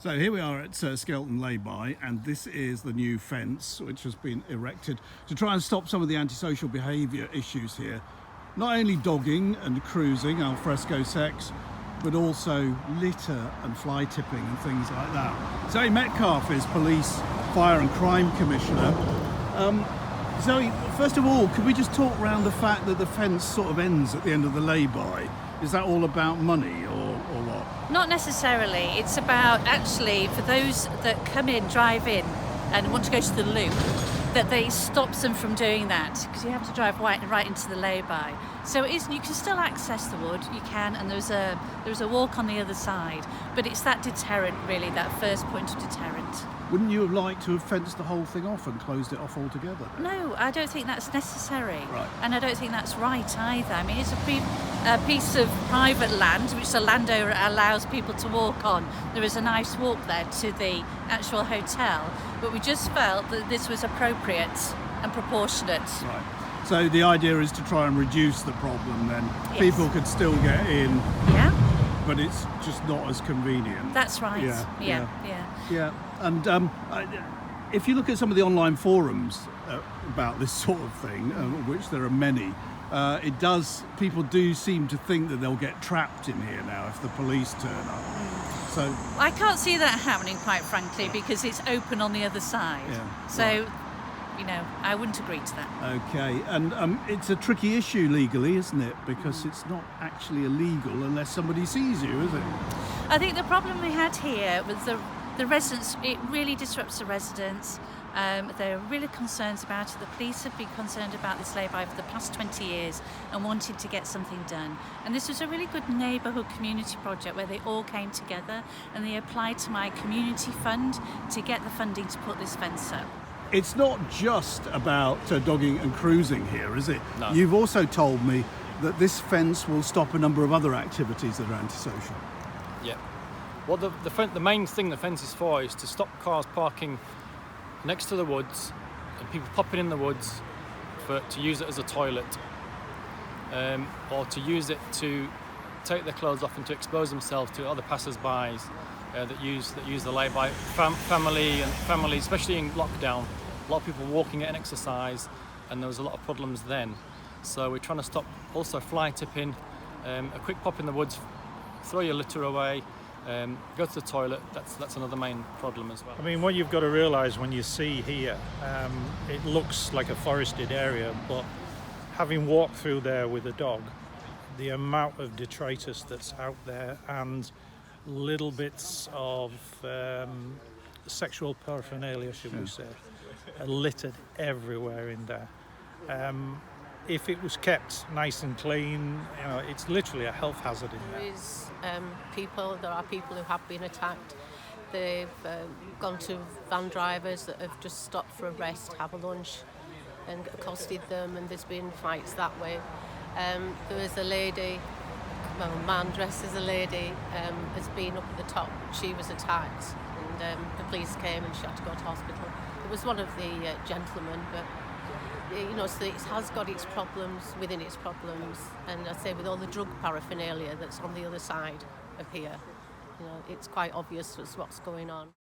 So here we are at Skelton Layby, and this is the new fence which has been erected to try and stop some of the antisocial behaviour issues here. Not only dogging and cruising, al fresco sex, but also litter and fly tipping and things like that. Zoë Metcalfe is Police, Fire and Crime Commissioner. Zoe, first of all, could we just talk around the fact that the fence sort of ends at the end of the lay-by? Is that all about money or what? Not necessarily. It's about actually for those that come in, drive in and want to go to the loop, that they stops them from doing that because you have to drive right into the lay-by. So it is, you can still access the wood, you can, and there's a walk on the other side, but it's that deterrent really, that first point of deterrent. Wouldn't you have liked to have fenced the whole thing off and closed it off altogether? No, I don't think that's necessary. Right. And I don't think that's right either. I mean, it's a piece of private land which the landowner allows people to walk on. There is a nice walk there to the actual hotel, but we just felt that this was appropriate and proportionate. Right. So the idea is to try and reduce the problem then. Yes. People could still get in, Yeah, but it's just not as convenient. that's right. Yeah. Yeah. And if you look at some of the online forums about this sort of thing, which there are many, people do seem to think that they'll get trapped in here now if the police turn up. So I can't see that happening, quite frankly, because it's open on the other side. Yeah, So, right. you know, I wouldn't agree to that. okay, and it's a tricky issue legally, isn't it? Because it's not actually illegal unless somebody sees you, is it? I think the problem we had here was the residents, it really disrupts the residents. They're really concerned about it. The police have been concerned about this lay-by for the past 20 years and wanted to get something done. And this was a really good neighbourhood community project where they all came together and they applied to my community fund to get the funding to put this fence up. It's not just about dogging and cruising here, is it? No. You've also told me that this fence will stop a number of other activities that are antisocial. Yeah. Well, the main thing the fence is for is to stop cars parking next to the woods and people popping in the woods to use it as a toilet, or to use it to take their clothes off and to expose themselves to other passers-by that use the lay-by. Family, especially in lockdown, a lot of people walking, getting exercise, and there was a lot of problems then. So we're trying to stop also fly tipping, a quick pop in the woods, throw your litter away, go to the toilet. That's another main problem as well. I mean, what you've got to realise when you see here, it looks like a forested area, but having walked through there with a dog, the amount of detritus that's out there and little bits of sexual paraphernalia, should we say, are littered everywhere in there. If it was kept nice and clean, you know, it's literally a health hazard in there. There are people who have been attacked. They've gone to van drivers that have just stopped for a rest, have a lunch, and accosted them, and there's been fights that way. There was a lady, well, a man dressed as a lady, has been up at the top. She was attacked, and the police came and she had to go to hospital. It was one of the gentlemen, but you know, so it has got its problems within its problems, and I say with all the drug paraphernalia that's on the other side of here, you know, it's quite obvious what's going on.